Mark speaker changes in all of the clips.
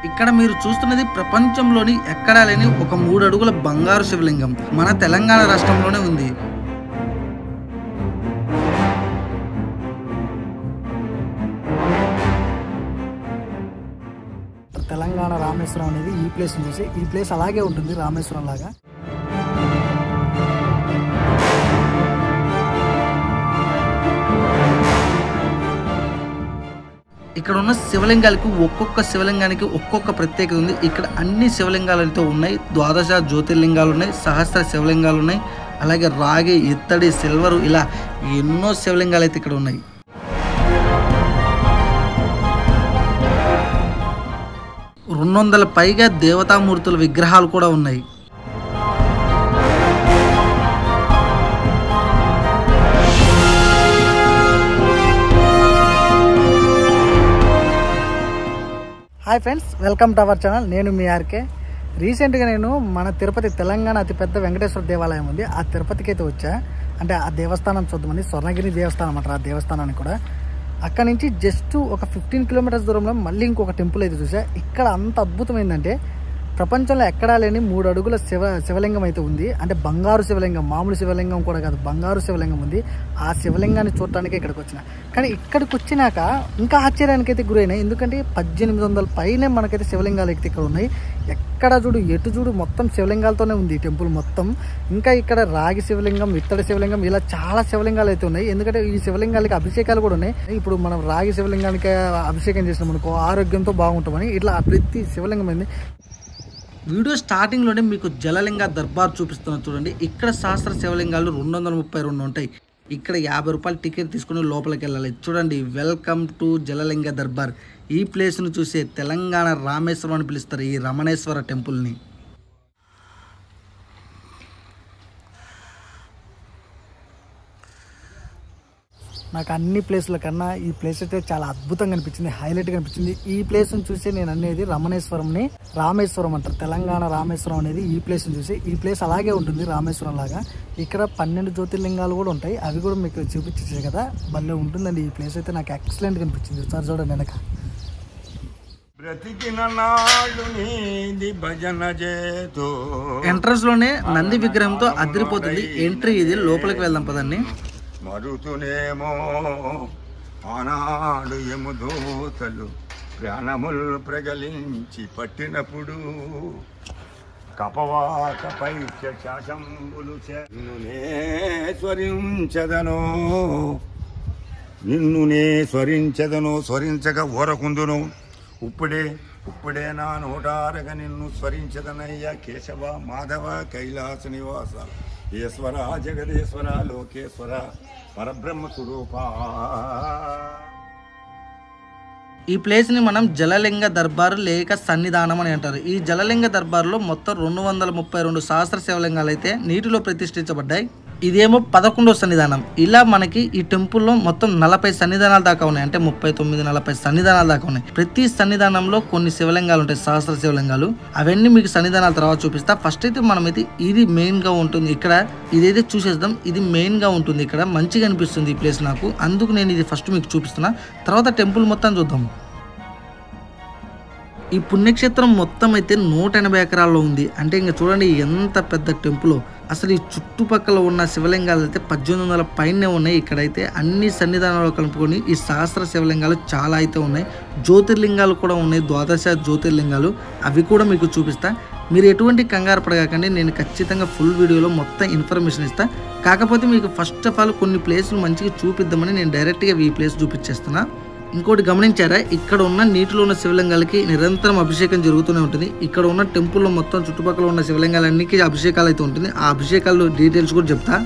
Speaker 1: ఇక్కడ మీరు చూస్తున్నది ప్రపంచంలోని ఎక్కడా లేని ఒక 3 అడుగుల బంగారు శివలింగం మన తెలంగాణ రాష్ట్రంలోనే ఉంది.
Speaker 2: తెలంగాణ రామేశ్వరం అనేది ఈ ప్లేస్ చూసి ఈ ప్లేస్ అలాగే ఉంటుంది రామేశ్వరం లాగా.
Speaker 1: ఇక్కడ ఉన్న శివలింగాలకు ఒక్కొక్క శివలింగానికి ఒక్కొక్క ప్రత్యేకత ఉంది. ఇక్కడ అన్ని శివలింగాలతో ఉన్నాయి. 12 జ్యోతిర్లింగాలు ఉన్నాయి, సహస్ర శివలింగాలు ఉన్నాయి, అలాగే రాగి, ఇత్తడి, సిల్వరు, ఇలా ఎన్నో శివలింగాలు అయితే ఇక్కడ ఉన్నాయి. $200 పైగా దేవతామూర్తుల విగ్రహాలు కూడా ఉన్నాయి.
Speaker 2: Hi friends, welcome to our channel. నేను మీ ఆర్కే. రీసెంట్గా నేను మన తిరుపతి, తెలంగాణ అతిపెద్ద వెంకటేశ్వర దేవాలయం ఉంది, ఆ తిరుపతికి అయితే వచ్చా. అంటే ఆ దేవస్థానం చూద్దామని, స్వర్ణగిరి దేవస్థానం అంటారు ఆ దేవస్థానాన్ని కూడా. అక్కడ నుంచి జస్ట్ ఒక 15 కిలోమీటర్స్ దూరంలో మళ్ళీ ఇంకొక టెంపుల్ అయితే చూసా. ఇక్కడ అంత అద్భుతమైందంటే ప్రపంచంలో ఎక్కడా లేని 3 అడుగుల శివలింగం అయితే ఉంది. అంటే బంగారు శివలింగం, మామూలు శివలింగం కూడా కాదు, బంగారు శివలింగం ఉంది. ఆ శివలింగాన్ని చూడటానికి ఇక్కడికి వచ్చిన. కానీ ఇక్కడికి వచ్చినాక ఇంకా ఆశ్చర్యానికి అయితే గురైనాయి. ఎందుకంటే 1800 పైనే మనకైతే శివలింగాలు అయితే ఇక్కడ ఉన్నాయి. ఎక్కడ చూడు, ఎటు చూడు మొత్తం శివలింగాలతోనే ఉంది ఈ టెంపుల్ మొత్తం. ఇంకా ఇక్కడ రాగి శివలింగం, ఇత్తడి శివలింగం, ఇలా చాలా శివలింగాలు అయితే ఉన్నాయి. ఎందుకంటే ఈ శివలింగాలకి అభిషేకాలు కూడా ఉన్నాయి. ఇప్పుడు మనం రాగి శివలింగానికి అభిషేకం చేసినాం అనుకో, ఆరోగ్యంతో బాగుంటామని ఇట్లా ప్రతి శివలింగం అయింది.
Speaker 1: వీడియో స్టార్టింగ్లోనే మీకు జలలింగ దర్బార్ చూపిస్తున్నాను చూడండి. ఇక్కడ సహస్ర శివలింగాలు 232 ఉంటాయి. ఇక్కడ ₹50 టికెట్ తీసుకుని లోపలికి వెళ్ళాలి. చూడండి, వెల్కమ్ టు జలలింగ దర్బార్. ఈ ప్లేస్ను చూసే తెలంగాణ రామేశ్వరం అని పిలుస్తారు ఈ రమణేశ్వర టెంపుల్ని.
Speaker 2: నాకు అన్ని ప్లేసుల కన్నా ఈ ప్లేస్ అయితే చాలా అద్భుతంగా అనిపించింది, హైలైట్గా అనిపించింది. ఈ ప్లేస్ని చూసి నేను అనేది రమణేశ్వరంని రామేశ్వరం అంటారు. తెలంగాణ రామేశ్వరం అనేది ఈ ప్లేస్ని చూసి ఈ ప్లేస్ అలాగే ఉంటుంది రామేశ్వరం లాగా. ఇక్కడ 12 జ్యోతిర్లింగాలు కూడా ఉంటాయి, అవి కూడా మీకు చూపించేది కదా, భలే ఉంటుందండి. ఈ ప్లేస్ అయితే నాకు ఎక్సలెంట్గా అనిపించింది. ఒకసారి చూడండి వెనక.
Speaker 1: ఎంట్రన్స్ లోనే నంది విగ్రహంతో అదిరిపోతుంది ఎంట్రీ. ఇది లోపలికి వెళ్దాం పదండి.
Speaker 3: మరుతునేమో ఆనాడు యముదూతలు ప్రాణములు ప్రగలించి పట్టినప్పుడు కపవాకపై శాసంబులు నిన్నునే స్వరించదను స్వరించక ఓరకుందును ఉప్పుడే నా నోటారగ నిన్ను స్వరించదనయ్య కేశవ మాధవ కైలాస నివాస ఈశ్వర జగదేశ్వర లోకేశ్వర పరబ్రహ్మ స్వరూపా.
Speaker 1: ఈ ప్లేస్ని మనం జలలింగ దర్బార్ లేక సన్నిధానం అని అంటారు. ఈ జలలింగ దర్బార్లో మొత్తం 232 సహస్ర శివలింగాలు అయితే నీటిలో ప్రతిష్ఠించబడ్డాయి. ఇదేమో 11వ సన్నిధానం. ఇలా మనకి ఈ టెంపుల్లో మొత్తం 40 సన్నిధానాలు దాకా ఉన్నాయి. అంటే 39-40 సన్నిధానాలు దాకా ఉన్నాయి. ప్రతి సన్నిధానంలో కొన్ని శివలింగాలు ఉంటాయి, సహస్ర శివలింగాలు. అవన్నీ మీకు సన్నిధానాల తర్వాత చూపిస్తా. ఫస్ట్ అయితే మనమైతే ఇది మెయిన్ గా ఉంటుంది. ఇక్కడ ఇదైతే చూసేద్దాం. ఇది మెయిన్ గా ఉంటుంది. ఇక్కడ మంచిగా అనిపిస్తుంది ఈ ప్లేస్ నాకు, అందుకు నేను ఇది ఫస్ట్ మీకు చూపిస్తున్నా. తర్వాత టెంపుల్ మొత్తం చూద్దాం. ఈ పుణ్యక్షేత్రం మొత్తం అయితే 180 ఎకరాల్లో ఉంది. అంటే ఇంకా చూడండి ఎంత పెద్ద టెంపుల్. అసలు ఈ చుట్టుపక్కల ఉన్న శివలింగాలు అయితే 1800 పైనే ఉన్నాయి. ఇక్కడైతే అన్ని సన్నిధానాలు కలుపుకొని ఈ సహస్ర శివలింగాలు చాలా అయితే ఉన్నాయి. జ్యోతిర్లింగాలు కూడా ఉన్నాయి, 12 జ్యోతిర్లింగాలు. అవి కూడా మీకు చూపిస్తా. మీరు ఎటువంటి కంగారు పడగాకండి, నేను ఖచ్చితంగా ఫుల్ వీడియోలో మొత్తం ఇన్ఫర్మేషన్ ఇస్తా. కాకపోతే మీకు ఫస్ట్ ఆఫ్ ఆల్ కొన్ని ప్లేసులు మంచిగా చూపిద్దామని నేను డైరెక్ట్గా ఈ ప్లేస్ చూపించేస్తున్నా. ఇంకోటి గమనించారా, ఇక్కడ ఉన్న నీటిలో ఉన్న శివలింగాలకి నిరంతరం అభిషేకం జరుగుతూనే ఉంటుంది. ఇక్కడ ఉన్న టెంపుల్లో మొత్తం చుట్టుపక్కల ఉన్న శివలింగాలన్నిటికీ అభిషేకాలు అయితే ఉంటుంది. ఆ అభిషేకాలు డీటెయిల్స్ కూడా చెప్తా.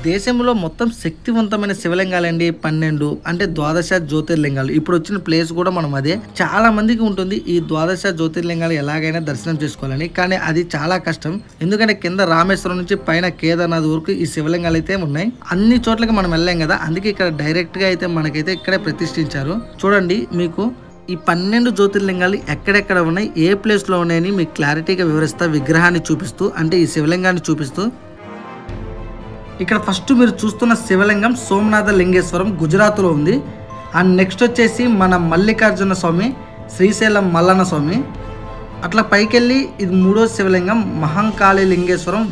Speaker 1: దేశంలో మొత్తం శక్తివంతమైన శివలింగాలండి 12, అంటే 12 జ్యోతిర్లింగాలు. ఇప్పుడు వచ్చిన ప్లేస్ కూడా మనం అదే. చాలా మందికి ఉంటుంది ఈ 12 జ్యోతిర్లింగాలు ఎలాగైనా దర్శనం చేసుకోవాలని, కానీ అది చాలా కష్టం. ఎందుకంటే కింద రామేశ్వరం నుంచి పైన కేదార్నాథ్ వరకు ఈ శివలింగాలు అయితే ఉన్నాయి. అన్ని చోట్లకి మనం వెళ్ళాం కదా, అందుకే ఇక్కడ డైరెక్ట్ గా అయితే మనకైతే ఇక్కడే ప్రతిష్ఠించారు. చూడండి, మీకు ఈ 12 జ్యోతిర్లింగాలు ఎక్కడెక్కడ ఉన్నాయి, ఏ ప్లేస్లో ఉన్నాయని మీకు క్లారిటీగా వివరిస్తా, విగ్రహాన్ని చూపిస్తూ, అంటే ఈ శివలింగాన్ని చూపిస్తూ. ఇక్కడ ఫస్ట్ మీరు చూస్తున్న శివలింగం సోమనాథ లింగేశ్వరం గుజరాత్లో ఉంది. అండ్ నెక్స్ట్ వచ్చేసి మన మల్లికార్జున స్వామి, శ్రీశైలం మల్లన్న స్వామి. అట్లా పైకెళ్ళి ఇది 3వ శివలింగం మహంకాళి లింగేశ్వరం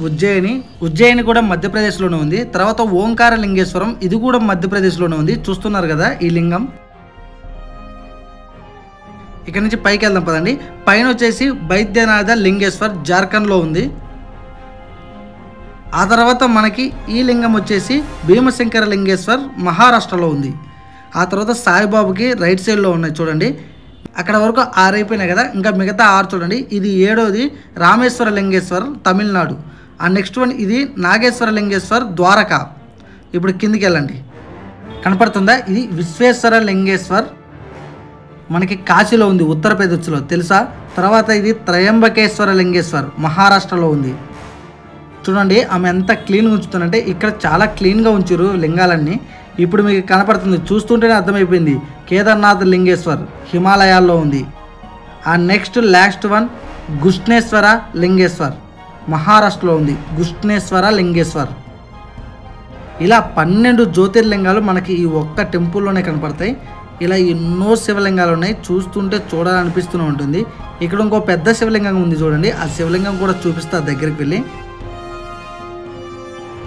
Speaker 1: ఉజ్జయిని కూడా మధ్యప్రదేశ్లోనే ఉంది. తర్వాత ఓంకార లింగేశ్వరం, ఇది కూడా మధ్యప్రదేశ్లోనే ఉంది. చూస్తున్నారు కదా ఈ లింగం. ఇక్కడ నుంచి పైకి వెళ్దాం పదండి. పైన వచ్చేసి బైద్యనాథ లింగేశ్వర్ జార్ఖండ్లో ఉంది. ఆ తర్వాత మనకి ఈ లింగం వచ్చేసి భీమశంకర లింగేశ్వర్ మహారాష్ట్రలో ఉంది. ఆ తర్వాత సాయిబాబాకి రైట్ సైడ్లో ఉన్నాయి చూడండి. అక్కడ వరకు 6 అయిపోయినాయి కదా, ఇంకా మిగతా 6 చూడండి. ఇది 7వది రామేశ్వర లింగేశ్వర్ తమిళనాడు. ఆ నెక్స్ట్ వన్ ఇది నాగేశ్వర లింగేశ్వర్ ద్వారకా. ఇప్పుడు కిందికి వెళ్ళండి, కనపడుతుందా? ఇది విశ్వేశ్వర లింగేశ్వర్ మనకి కాశీలో ఉంది, ఉత్తరప్రదేశ్లో తెలుసా. తర్వాత ఇది త్రయంబకేశ్వర లింగేశ్వర్ మహారాష్ట్రలో ఉంది. చూడండి ఆమె ఎంత క్లీన్గా ఉంచుతుందంటే, ఇక్కడ చాలా క్లీన్గా ఉంచారు లింగాలన్నీ. ఇప్పుడు మీకు కనపడుతుంది, చూస్తుంటేనే అర్థమైపోయింది. కేదార్నాథ్ లింగేశ్వర్ హిమాలయాల్లో ఉంది. ఆ నెక్స్ట్ లాస్ట్ వన్ గుష్ణేశ్వర లింగేశ్వర్ మహారాష్ట్రలో ఉంది. గుష్ణేశ్వర లింగేశ్వర్. ఇలా 12 జ్యోతిర్లింగాలు మనకి ఈ ఒక్క టెంపుల్లోనే కనపడతాయి. ఇలా ఎన్నో శివలింగాలు ఉన్నాయి, చూస్తుంటే చూడాలనిపిస్తూనే ఉంటుంది. ఇక్కడ ఇంకో పెద్ద శివలింగం ఉంది చూడండి, ఆ శివలింగం కూడా చూపిస్తా దగ్గరికి వెళ్ళి.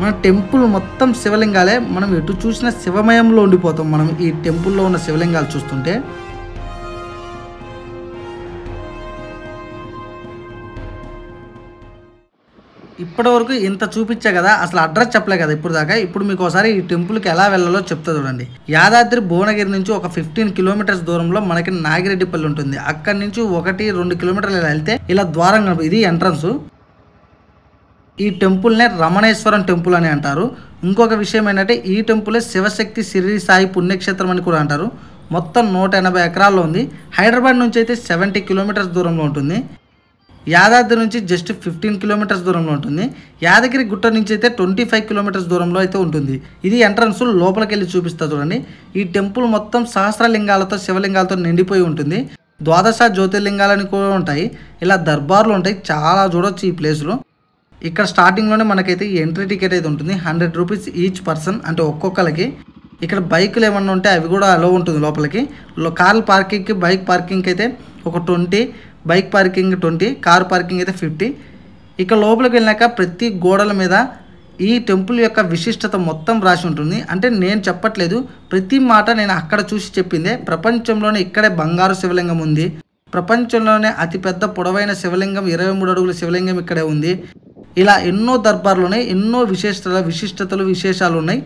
Speaker 1: మన టెంపుల్ మొత్తం శివలింగాలే, మనం ఎటు చూసినా శివమయంలో ఉండిపోతాం మనం ఈ టెంపుల్లో ఉన్న శివలింగాలు చూస్తుంటే. ఇప్పటి వరకు ఇంత చూపించా కదా, అసలు అడ్రస్ చెప్పలే కదా ఇప్పుడు దాకా. ఇప్పుడు మీకు ఒకసారి ఈ టెంపుల్కి ఎలా వెళ్ళాలో చెప్తా చూడండి. యాదాద్రి భువనగిరి నుంచి ఒక 15 కిలోమీటర్స్ దూరంలో మనకి నాగిరెడ్డిపల్లి ఉంటుంది. అక్కడి నుంచి 1-2 కిలోమీటర్లు వెళ్తే ఇలా ద్వారం, ఇది ఎంట్రన్స్. ఈ టెంపుల్నే రమణేశ్వరం టెంపుల్ అని అంటారు. ఇంకొక విషయం ఏంటంటే, ఈ టెంపులే శివశక్తి శిరిడి సాయి పుణ్యక్షేత్రం అని కూడా అంటారు. మొత్తం 180 ఎకరాల్లో ఉంది. హైదరాబాద్ నుంచి అయితే 70 కిలోమీటర్స్ దూరంలో ఉంటుంది. యాదాద్రి నుంచి జస్ట్ 15 కిలోమీటర్స్ దూరంలో ఉంటుంది. యాదగిరి గుట్ట నుంచి అయితే 25 కిలోమీటర్స్ దూరంలో అయితే ఉంటుంది. ఇది ఎంట్రన్స్. లోపలికి వెళ్ళి చూపిస్తా చూడండి. ఈ టెంపుల్ మొత్తం సహస్రలింగాలతో, శివలింగాలతో నిండిపోయి ఉంటుంది. 12 జ్యోతిర్లింగాలని కూడా ఉంటాయి. ఇలా దర్బార్లు ఉంటాయి, చాలా చూడొచ్చు ఈ ప్లేస్లో. ఇక్కడ స్టార్టింగ్లోనే మనకైతే ఎంట్రీ టికెట్ అయితే ఉంటుంది, 100 రూపీస్ ఈచ్ పర్సన్, అంటే ఒక్కొక్కరికి. ఇక్కడ బైకులు ఏమన్నా ఉంటే అవి కూడా అలో ఉంటుంది లోపలికి. కార్ల పార్కింగ్కి, బైక్ పార్కింగ్కి అయితే ఒక 20, బైక్ పార్కింగ్ 20, కార్ పార్కింగ్ అయితే 50. ఇక లోపలికి వెళ్ళాక ప్రతి గోడల మీద ఈ టెంపుల్ యొక్క విశిష్టత మొత్తం రాసి ఉంటుంది. అంటే నేను చెప్పట్లేదు, ప్రతి మాట నేను అక్కడ చూసి చెప్పిందే. ప్రపంచంలోనే ఇక్కడే బంగారు శివలింగం ఉంది. ప్రపంచంలోనే అతిపెద్ద పొడవైన శివలింగం 23 అడుగుల శివలింగం ఇక్కడే ఉంది. ఇలా ఎన్నో దర్బార్లు ఉన్నాయి, ఎన్నో విశిష్టతలు విశేషాలు ఉన్నాయి.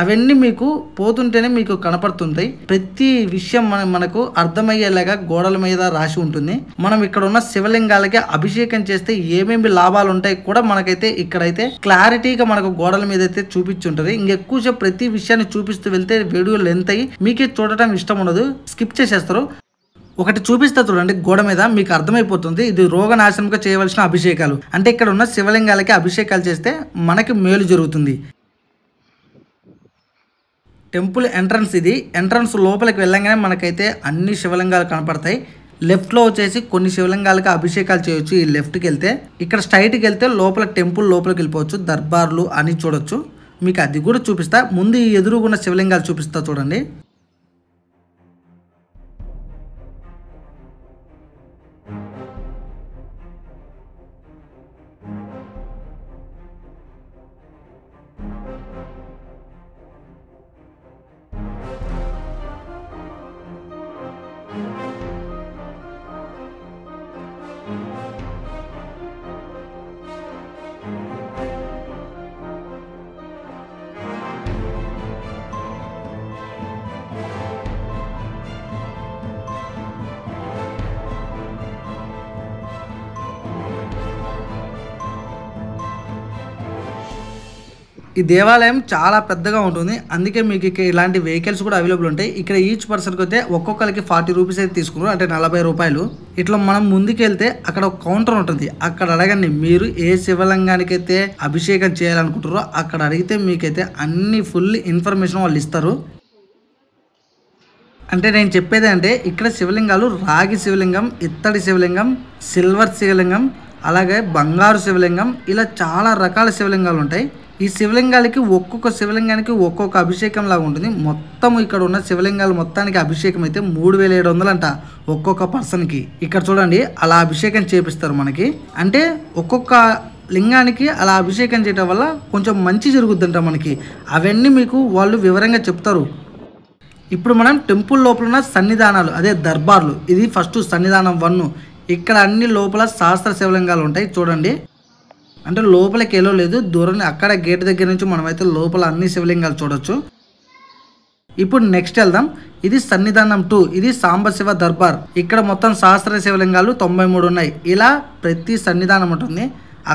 Speaker 1: అవన్నీ మీకు పోతుంటేనే మీకు కనపడుతుంటాయి. ప్రతి విషయం మనకు అర్థమయ్యేలాగా గోడల మీద రాసి ఉంటుంది. మనం ఇక్కడ ఉన్న శివలింగాలకి అభిషేకం చేస్తే ఏమేమి లాభాలు ఉంటాయి కూడా మనకైతే ఇక్కడైతే క్లారిటీగా మనకు గోడల మీద అయితే చూపించుంటది. ఇంకెక్కువసేపు ప్రతి విషయాన్ని చూపిస్తూ వెళ్తే వీడియో లెంత్ అయ్యి మీకే చూడటం ఇష్టం ఉండదు, స్కిప్ చేసేస్తారు. ఒకటి చూపిస్తా చూడండి, గోడ మీద మీకు అర్థమైపోతుంది. ఇది రోగనాశనంగా చేయవలసిన అభిషేకాలు. అంటే ఇక్కడ ఉన్న శివలింగాలకి అభిషేకాలు చేస్తే మనకి మేలు జరుగుతుంది. టెంపుల్ ఎంట్రన్స్ ఇది. ఎంట్రన్స్ లోపలికి వెళ్ళంగానే మనకైతే అన్ని శివలింగాలు కనపడతాయి. లెఫ్ట్లో వచ్చేసి కొన్ని శివలింగాలకి అభిషేకాలు చేయొచ్చు. ఈ లెఫ్ట్కి వెళ్తే, ఇక్కడ స్ట్రైట్కి వెళ్తే లోపల టెంపుల్ లోపలికి వెళ్ళిపోవచ్చు, దర్బార్లు అని చూడొచ్చు. మీకు అది కూడా చూపిస్తా. ముందు ఈ ఎదురుగున్న శివలింగాలు చూపిస్తా చూడండి. ఈ దేవాలయం చాలా పెద్దగా ఉంటుంది, అందుకే మీకు ఇక్కడ ఇలాంటి వెహికల్స్ కూడా అవైలబుల్ ఉంటాయి. ఇక్కడ ఈచ్ పర్సన్కి అయితే ఒక్కొక్కరికి 40 రూపీస్ అయితే తీసుకున్నారు, అంటే 40 రూపాయలు. ఇట్లా మనం ముందుకు వెళ్తే అక్కడ ఒక కౌంటర్ ఉంటుంది, అక్కడ అడగండి మీరు ఏ శివలింగానికి అయితే అభిషేకం చేయాలనుకుంటారో అక్కడ అడిగితే మీకైతే అన్ని ఫుల్ ఇన్ఫర్మేషన్ వాళ్ళు ఇస్తారు. అంటే నేను చెప్పేది అంటే ఇక్కడ శివలింగాలు రాగి శివలింగం, ఇత్తడి శివలింగం, సిల్వర్ శివలింగం, అలాగే బంగారు శివలింగం, ఇలా చాలా రకాల శివలింగాలు ఉంటాయి. ఈ శివలింగాలకి ఒక్కొక్క శివలింగానికి ఒక్కొక్క అభిషేకం లాగా ఉంటుంది. మొత్తం ఇక్కడ ఉన్న శివలింగాలు మొత్తానికి అభిషేకం అయితే 3700 అంట ఒక్కొక్క పర్సన్కి. ఇక్కడ చూడండి అలా అభిషేకం చేపిస్తారు మనకి. అంటే ఒక్కొక్క లింగానికి అలా అభిషేకం చేయడం వల్ల కొంచెం మంచి జరుగుద్దంట మనకి. అవన్నీ మీకు వాళ్ళు వివరంగా చెప్తారు. ఇప్పుడు మనం టెంపుల్ లోపల ఉన్న సన్నిధానాలు, అదే దర్బార్లు. ఇది ఫస్ట్ సన్నిధానం 1. ఇక్కడ అన్ని లోపల సహస్ర శివలింగాలు ఉంటాయి చూడండి. అంటే లోపలికి వెళ్ళో లేదు, దూరం అక్కడ గేట్ దగ్గర నుంచి మనమైతే లోపల అన్ని శివలింగాలు చూడొచ్చు. ఇప్పుడు నెక్స్ట్ వెళ్దాం. ఇది సన్నిధానం 2. ఇది సాంబశివ దర్బార్. ఇక్కడ మొత్తం సహస్ర శివలింగాలు 93 ఉన్నాయి. ఇలా ప్రతి సన్నిధానం ఉంటుంది.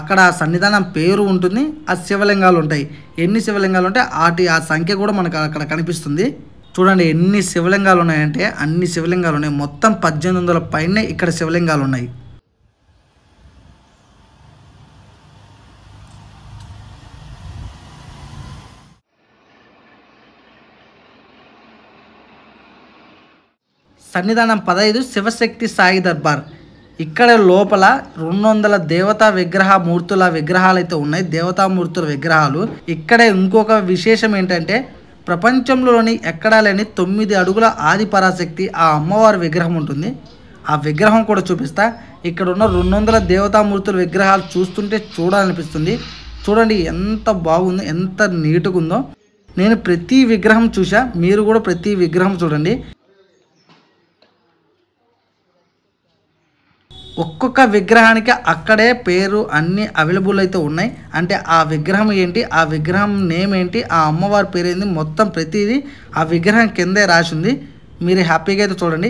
Speaker 1: అక్కడ ఆ సన్నిధానం పేరు ఉంటుంది, ఆ శివలింగాలు ఉంటాయి. ఎన్ని శివలింగాలు ఉంటాయి ఆ సంఖ్య కూడా మనకు అక్కడ కనిపిస్తుంది. చూడండి ఎన్ని శివలింగాలు ఉన్నాయంటే అన్ని శివలింగాలు ఉన్నాయి. మొత్తం 1800 పైనే ఇక్కడ శివలింగాలు ఉన్నాయి. సన్నిధానం 15 శివశక్తి సాయి దర్బార్. ఇక్కడ లోపల 200 దేవతా మూర్తుల విగ్రహాలు అయితే ఉన్నాయి. దేవతామూర్తుల విగ్రహాలు. ఇక్కడ ఇంకొక విశేషం ఏంటంటే ప్రపంచంలోని ఎక్కడా లేని 9 అడుగుల ఆది పరాశక్తి ఆ అమ్మవారి విగ్రహం ఉంటుంది. ఆ విగ్రహం కూడా చూపిస్తా. ఇక్కడ ఉన్న 200 దేవతామూర్తుల విగ్రహాలు చూస్తుంటే చూడాలనిపిస్తుంది. చూడండి ఎంత బాగుందో, ఎంత నీట్గా ఉందో. నేను ప్రతి విగ్రహం చూసా, మీరు కూడా ప్రతి విగ్రహం చూడండి. ఒక్కొక్క విగ్రహానికి అక్కడే పేరు అన్నీ అవైలబుల్ అయితే ఉన్నాయి. అంటే ఆ విగ్రహం ఏంటి, ఆ విగ్రహం నేమ్ ఏంటి, ఆ అమ్మవారి పేరు ఏంటి, మొత్తం ప్రతిదీ ఆ విగ్రహం కిందే రాసి ఉంది. మీరు హ్యాపీగా అయితే చూడండి.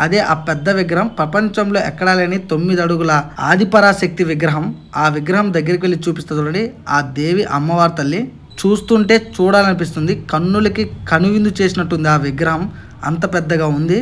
Speaker 1: అదే ఆ పెద్ద విగ్రహం, ప్రపంచంలో ఎక్కడా లేని 9 అడుగుల ఆదిపరాశక్తి విగ్రహం. ఆ విగ్రహం దగ్గరికి వెళ్ళి చూపిస్తుంది చూడండి. ఆ దేవి అమ్మవారి తల్లి చూస్తుంటే చూడాలనిపిస్తుంది. కన్నులకి కనువిందు చేసినట్టుంది ఆ విగ్రహం, అంత పెద్దగా ఉంది.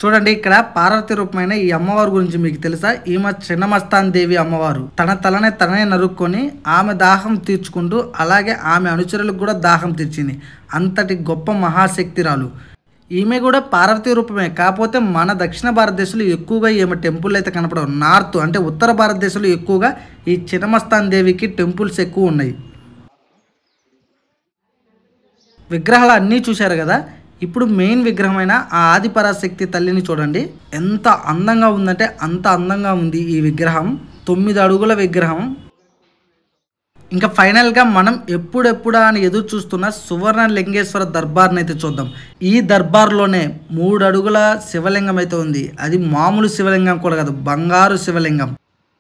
Speaker 1: చూడండి ఇక్కడ పార్వతి రూపమైన ఈ అమ్మవారి గురించి మీకు తెలుసా? ఈమె చిన్నమస్తాన్ దేవి అమ్మవారు. తన తలనే నరుక్కొని ఆమె దాహం తీర్చుకుంటూ అలాగే ఆమె అనుచరులకు కూడా దాహం తీర్చింది. అంతటి గొప్ప మహాశక్తిరాలు ఈమె. కూడా పార్వతి రూపమే. కాకపోతే మన దక్షిణ భారతదేశంలో ఎక్కువగా ఈమె టెంపుల్ అయితే కనపడవు. నార్త్ అంటే ఉత్తర భారతదేశంలో ఎక్కువగా ఈ చిన్నమస్తాన్ దేవికి టెంపుల్స్ ఎక్కువ ఉన్నాయి. విగ్రహాలు అన్నీ చూశారు కదా. ఇప్పుడు మెయిన్ విగ్రహమైన ఆ ఆదిపరాశక్తి తల్లిని చూడండి. ఎంత అందంగా ఉందంటే అంత అందంగా ఉంది ఈ విగ్రహం. 9 అడుగుల విగ్రహం. ఇంకా ఫైనల్గా మనం ఎప్పుడెప్పుడా అని ఎదురు చూస్తున్న సువర్ణ లింగేశ్వర దర్బార్ని అయితే చూద్దాం. ఈ దర్బార్లోనే 3 అడుగుల శివలింగం అయితే ఉంది. అది మామూలు శివలింగం కూడా కాదు, బంగారు శివలింగం.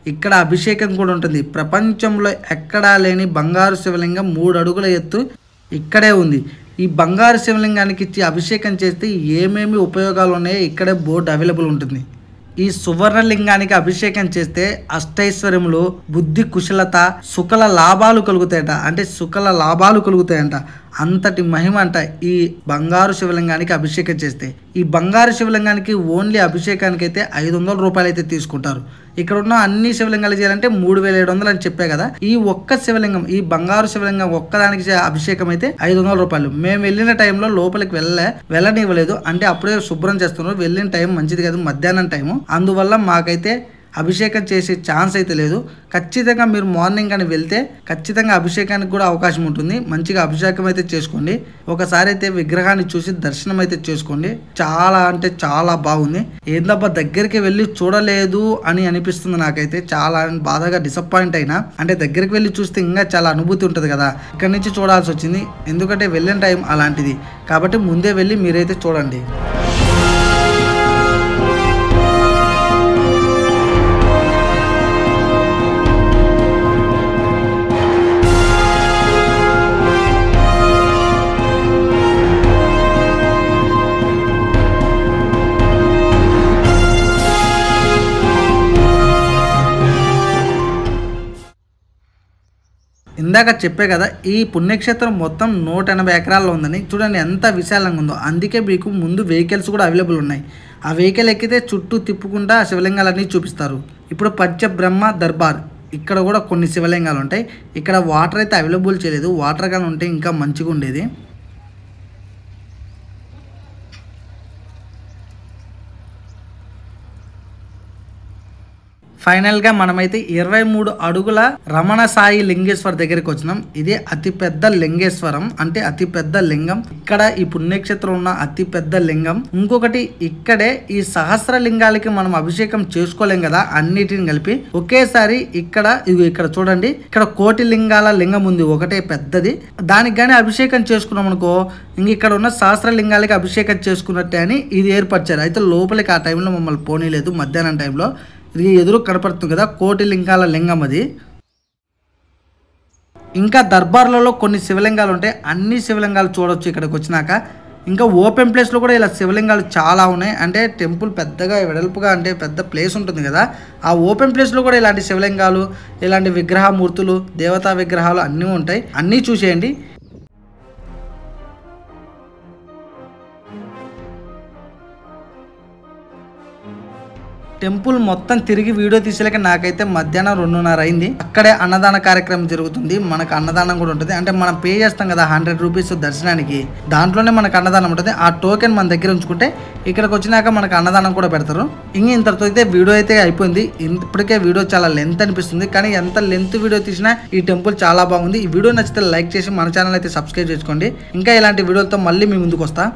Speaker 1: ఇక్కడ అభిషేకం కూడా ఉంటుంది. ప్రపంచంలో ఎక్కడా లేని బంగారు శివలింగం 3 అడుగుల ఎత్తు ఇక్కడే ఉంది. ఈ బంగారు శివలింగానికి ఇచ్చి అభిషేకం చేస్తే ఏమేమి ఉపయోగాలు ఉన్నాయో ఇక్కడే బోర్డు అవైలబుల్ ఉంటుంది. ఈ సువర్ణ లింగానికి అభిషేకం చేస్తే అష్టైశ్వర్యములు, బుద్ధి కుశలత, సుఖల లాభాలు కలుగుతాయంట. అంటే సుఖల లాభాలు కలుగుతాయంట. అంతటి మహిమ అంట ఈ బంగారు శివలింగానికి అభిషేకం చేస్తే. ఈ బంగారు శివలింగానికి ఓన్లీ అభిషేకానికి అయితే 500 రూపాయలు అయితే తీసుకుంటారు. ఇక్కడ ఉన్న అన్ని శివలింగాలు చేయాలంటే 3700 అని చెప్పే కదా. ఈ ఒక్క శివలింగం, ఈ బంగారు శివలింగం ఒక్కదానికి అభిషేకం అయితే 500 రూపాయలు. మేము వెళ్ళిన టైంలో లోపలికి వెళ్ళనివ్వలేదు. అంటే అప్పుడే శుభ్రం చేస్తున్నారు. వెళ్ళిన టైం మంచిది కాదు, మధ్యాహ్నం టైము. అందువల్ల మాకైతే అభిషేకం చేసే ఛాన్స్ అయితే లేదు. ఖచ్చితంగా మీరు మార్నింగ్ అని వెళ్తే ఖచ్చితంగా అభిషేకానికి కూడా అవకాశం ఉంటుంది. మంచిగా అభిషేకం అయితే చేసుకోండి. ఒకసారి అయితే విగ్రహాన్ని చూసి దర్శనం అయితే చేసుకోండి. చాలా అంటే చాలా బాగుంది. ఏందబ్బా దగ్గరికి వెళ్ళి చూడలేదు అని అనిపిస్తుంది నాకైతే. చాలా బాధగా డిసప్పాయింట్ అయినా. అంటే దగ్గరికి వెళ్ళి చూస్తే ఇంకా చాలా అనుభూతి ఉంటుంది కదా. ఇక్కడ నుంచి చూడాల్సి వచ్చింది. ఎందుకంటే వెళ్ళిన టైం అలాంటిది. కాబట్టి ముందే వెళ్ళి మీరైతే చూడండి. ఇందాక చెప్పే కదా ఈ పుణ్యక్షేత్రం మొత్తం 180 ఎకరాల్లో ఉందని. చూడండి ఎంత విశాలంగా ఉందో. అందుకే మీకు ముందు వెహికల్స్ కూడా అవైలబుల్ ఉన్నాయి. ఆ వెహికల్ ఎక్కితే చుట్టూ తిప్పుకుంటా ఆ శివలింగాలన్నీ చూపిస్తారు. ఇప్పుడు పంచబ్రహ్మ దర్బార్ ఇక్కడ కూడా కొన్ని శివలింగాలు ఉంటాయి. ఇక్కడ వాటర్ అయితే అవైలబుల్ చేయలేదు, వాటర్ కానీ ఉంటే ఇంకా మంచిగా ఉండేది. ఫైనల్గా మనమైతే 23 అడుగుల రమణ సాయి లింగేశ్వర్ దగ్గరికి వచ్చినాం. ఇదే అతిపెద్ద లింగేశ్వరం, అంటే అతిపెద్ద లింగం. ఇక్కడ ఈ పుణ్యక్షేత్రం ఉన్న అతిపెద్ద లింగం. ఇంకొకటి ఇక్కడే ఈ సహస్ర లింగాలకి మనం అభిషేకం చేసుకోలేం కదా, అన్నిటిని కలిపి ఒకేసారి ఇక్కడ చూడండి, ఇక్కడ కోటి లింగాల లింగం ఉంది ఒకటే పెద్దది. దానికి కానీ అభిషేకం చేసుకున్నాం అనుకో, ఇంక ఇక్కడ ఉన్న సహస్ర లింగాలకి అభిషేకం చేసుకున్నట్టే అని ఇది ఏర్పరిచారు. అయితే లోపలికి ఆ టైంలో మమ్మల్ని పోనీలేదు, మధ్యాహ్నం టైంలో. ఇది ఎదురు కనపడుతుంది కదా కోటి లింగాల లింగం అది. ఇంకా దర్బార్లలో కొన్ని శివలింగాలు ఉంటాయి. అన్ని శివలింగాలు చూడొచ్చు ఇక్కడికి వచ్చినాక. ఇంకా ఓపెన్ ప్లేస్లో కూడా ఇలా శివలింగాలు చాలా ఉన్నాయి. అంటే టెంపుల్ పెద్దగా వెడల్పుగా అంటే పెద్ద ప్లేస్ ఉంటుంది కదా, ఆ ఓపెన్ ప్లేస్లో కూడా ఇలాంటి శివలింగాలు, ఇలాంటి విగ్రహమూర్తులు, దేవతా విగ్రహాలు అన్నీ ఉంటాయి. అన్నీ చూసేయండి. టెంపుల్ మొత్తం తిరిగి వీడియో తీసేలాక నాకైతే మధ్యాహ్నం 2:30 అయింది. అక్కడే అన్నదాన కార్యక్రమం జరుగుతుంది. మనకు అన్నదానం కూడా ఉంటుంది. అంటే మనం పే చేస్తాం కదా 100 రూపీస్ దర్శనానికి, దాంట్లోనే మనకు అన్నదానం ఉంటుంది. ఆ టోకెన్ మన దగ్గర ఉంచుకుంటే ఇక్కడికి వచ్చినాక మనకు అన్నదానం కూడా పెడతారు. ఇంతటితో అయితే వీడియో అయితే అయిపోయింది. ఇప్పటికే వీడియో చాలా లెంత్ అనిపిస్తుంది, కానీ ఎంత లెంత్ వీడియో తీసినా ఈ టెంపుల్ చాలా బాగుంది. ఈ వీడియో నచ్చితే లైక్ చేసి మన ఛానల్ అయితే సబ్స్క్రైబ్ చేసుకోండి. ఇంకా ఇలాంటి వీడియోలతో మళ్ళీ మీ ముందుకు వస్తా.